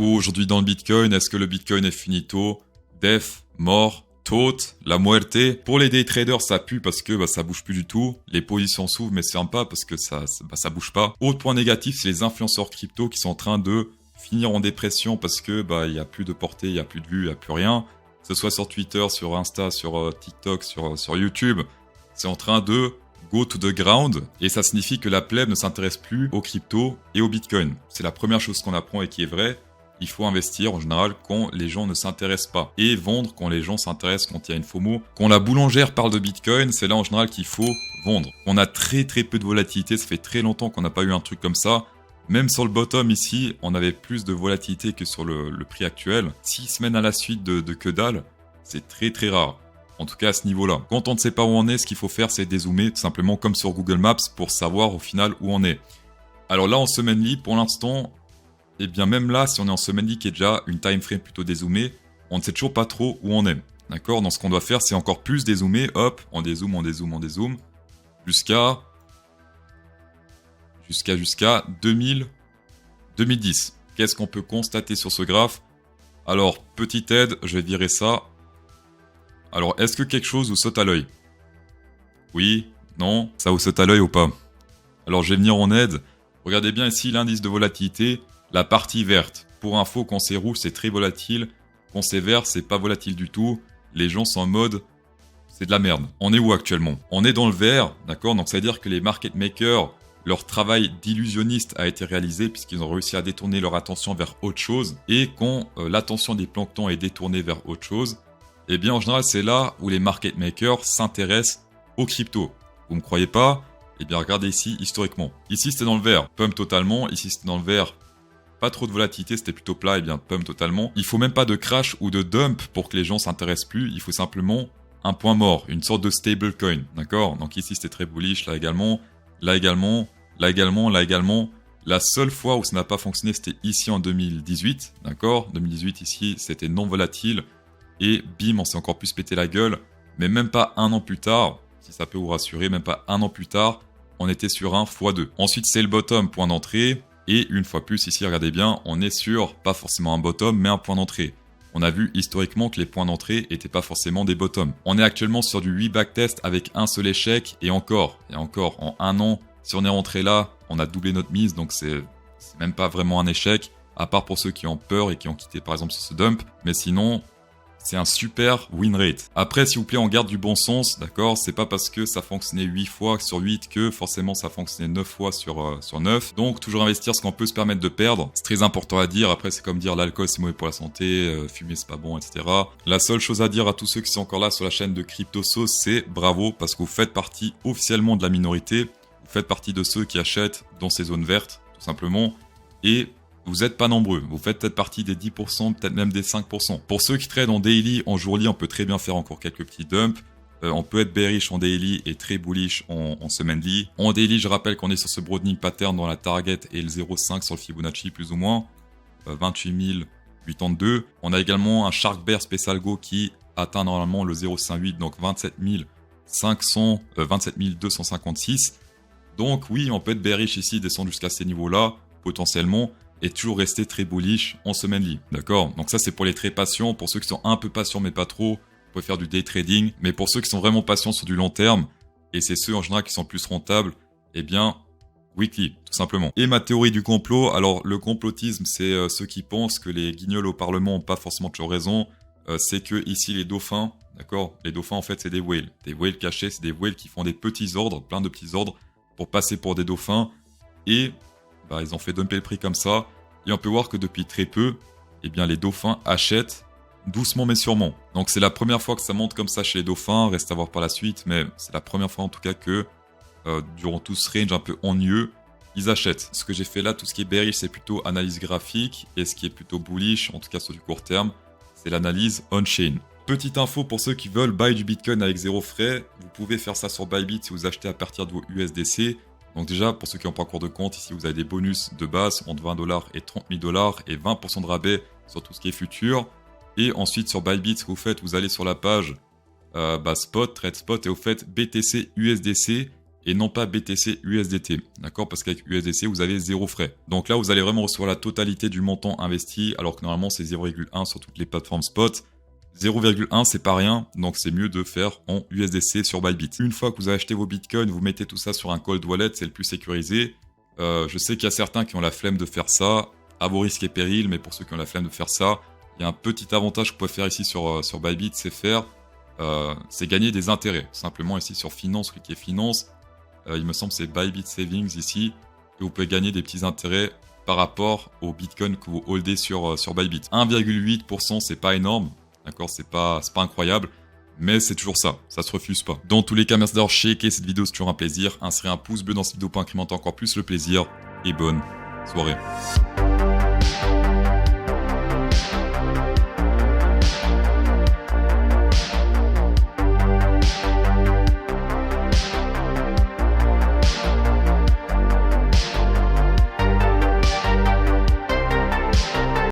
où aujourd'hui dans le Bitcoin? Est-ce que le Bitcoin est finito? Death, mort, tot, la muerte? Pour les day traders, ça pue parce que ça bouge plus du tout. Les positions s'ouvrent mais se ferment pas parce que ça bouge pas. Autre point négatif, c'est les influenceurs crypto qui sont en train de finir en dépression parce que il y a plus de portée, il y a plus de vues, il y a plus rien. Que ce soit sur Twitter, sur Insta, sur TikTok, sur YouTube, c'est en train de go to the ground, et ça signifie que la plèbe ne s'intéresse plus aux cryptos et au Bitcoin. C'est la première chose qu'on apprend et qui est vraie. Il faut investir en général quand les gens ne s'intéressent pas, et vendre quand les gens s'intéressent, quand il y a une FOMO. Quand la boulangère parle de Bitcoin, c'est là en général qu'il faut vendre. On a très peu de volatilité, ça fait très longtemps qu'on n'a pas eu un truc comme ça. Même sur le bottom ici, on avait plus de volatilité que sur le prix actuel. 6 semaines à la suite de que dalle, c'est très rare. En tout cas à ce niveau-là. Quand on ne sait pas où on est, ce qu'il faut faire, c'est dézoomer, tout simplement comme sur Google Maps, pour savoir au final où on est. Alors là, en semaine-ly, pour l'instant, eh bien même là, si on est en semaine-ly qui est déjà une time frame plutôt dézoomée, on ne sait toujours pas trop où on est. D'accord? Donc ce qu'on doit faire, c'est encore plus dézoomer. Hop, on dézoome, jusqu'à 2010. Qu'est-ce qu'on peut constater sur ce graphe? Alors, petite aide, je vais virer ça. Alors, est-ce que quelque chose vous saute à l'œil? Oui? Non? Ça vous saute à l'œil ou pas? Alors, je vais venir en aide. Regardez bien ici l'indice de volatilité, la partie verte. Pour info, quand c'est rouge, c'est très volatile. Quand c'est vert, c'est pas volatile du tout. Les gens sont en mode, c'est de la merde. On est où actuellement? On est dans le vert, d'accord? Donc, ça veut dire que les market makers, leur travail d'illusionniste a été réalisé puisqu'ils ont réussi à détourner leur attention vers autre chose. Et quand l'attention des planktons est détournée vers autre chose, eh bien en général c'est là où les market makers s'intéressent aux cryptos. Vous me croyez pas? Eh bien regardez ici historiquement. Ici c'était dans le vert, pump totalement. Ici c'était dans le vert, pas trop de volatilité, c'était plutôt plat, eh bien pump totalement. Il faut même pas de crash ou de dump pour que les gens s'intéressent plus. Il faut simplement un point mort, une sorte de stable coin, d'accord? Donc ici c'était très bullish, là également. Là également. La seule fois où ça n'a pas fonctionné, c'était ici en 2018, d'accord? 2018 ici, c'était non volatile. Et bim, on s'est encore plus pété la gueule. Mais même pas un an plus tard, si ça peut vous rassurer, même pas un an plus tard, on était sur un x2. Ensuite, c'est le bottom, point d'entrée. Et une fois plus, ici, regardez bien, on est sur, pas forcément un bottom, mais un point d'entrée. On a vu historiquement que les points d'entrée n'étaient pas forcément des bottoms. On est actuellement sur du 8 backtest avec un seul échec. Et encore, en un an, si on est rentré là, on a doublé notre mise, donc c'est même pas vraiment un échec, à part pour ceux qui ont peur et qui ont quitté par exemple sur ce dump, mais sinon, c'est un super win rate. Après, s'il vous plaît, on garde du bon sens, d'accord? C'est pas parce que ça fonctionnait 8 fois sur 8 que forcément ça fonctionnait 9 fois sur 9. Donc, toujours investir ce qu'on peut se permettre de perdre. C'est très important à dire. Après, c'est comme dire l'alcool c'est mauvais pour la santé, fumer c'est pas bon, etc. La seule chose à dire à tous ceux qui sont encore là sur la chaîne de CryptoSauce, c'est bravo parce que vous faites partie officiellement de la minorité. Vous faites partie de ceux qui achètent dans ces zones vertes, tout simplement, et vous n'êtes pas nombreux. Vous faites peut-être partie des 10%, peut-être même des 5%. Pour ceux qui tradent en daily, en jourly, on peut très bien faire encore quelques petits dumps. On peut être bearish en daily et très bullish en semaine-ly. En daily, je rappelle qu'on est sur ce broadening pattern dans la target et le 0,5 sur le Fibonacci plus ou moins. 28 082. On a également un Shark Bear Special Go qui atteint normalement le 0,58, donc 27 256. Donc oui, on peut être bearish ici, descendre jusqu'à ces niveaux-là, potentiellement, et toujours rester très bullish en semaine-ly. D'accord? Donc ça, c'est pour les très patients. Pour ceux qui sont un peu patients, mais pas trop, vous pouvez faire du day trading. Mais pour ceux qui sont vraiment patients sur du long terme, et c'est ceux en général qui sont plus rentables, eh bien, weekly, tout simplement. Et ma théorie du complot, alors le complotisme, c'est ceux qui pensent que les guignols au Parlement n'ont pas forcément toujours raison. C'est que ici, les dauphins, d'accord? Les dauphins, en fait, c'est des whales. Des whales cachés, c'est des whales qui font des petits ordres, plein de petits ordres, pour passer pour des dauphins, et ils ont fait dumper le prix comme ça, et on peut voir que depuis très peu, eh bien les dauphins achètent doucement mais sûrement. Donc c'est la première fois que ça monte comme ça chez les dauphins, reste à voir par la suite, mais c'est la première fois en tout cas que, durant tout ce range un peu ennuyeux, ils achètent. Ce que j'ai fait là, tout ce qui est bearish, c'est plutôt analyse graphique, et ce qui est plutôt bullish, en tout cas sur du court terme, c'est l'analyse on-chain. Petite info pour ceux qui veulent buy du Bitcoin avec zéro frais, vous pouvez faire ça sur Bybit si vous achetez à partir de vos USDC. Donc déjà, pour ceux qui n'ont pas encore de compte, ici vous avez des bonus de base entre $20 et $30 000 et 20% de rabais sur tout ce qui est futur. Et ensuite sur Bybit, ce que vous faites, vous allez sur la page Spot, Trade Spot, et vous faites BTC USDC et non pas BTC USDT, d'accord? Parce qu'avec USDC, vous avez 0 frais. Donc là, vous allez vraiment recevoir la totalité du montant investi, alors que normalement, c'est 0,1 sur toutes les plateformes spot. 0,1 c'est pas rien, donc c'est mieux de faire en USDC sur Bybit. Une fois que vous avez acheté vos bitcoins, vous mettez tout ça sur un cold wallet, c'est le plus sécurisé. Je sais qu'il y a certains qui ont la flemme de faire ça, à vos risques et périls, mais pour ceux qui ont la flemme de faire ça, il y a un petit avantage que vous pouvez faire ici sur Bybit, c'est gagner des intérêts. Simplement ici sur Finance, cliquez Finance, il me semble que c'est Bybit Savings ici, et vous pouvez gagner des petits intérêts par rapport au bitcoin que vous holdez sur Bybit. 1,8% c'est pas énorme. D'accord, c'est pas incroyable, mais c'est toujours ça se refuse pas. Dans tous les cas, merci d'avoir checké cette vidéo, c'est toujours un plaisir. Insérez un pouce bleu dans cette vidéo pour incrémenter encore plus le plaisir, et bonne soirée.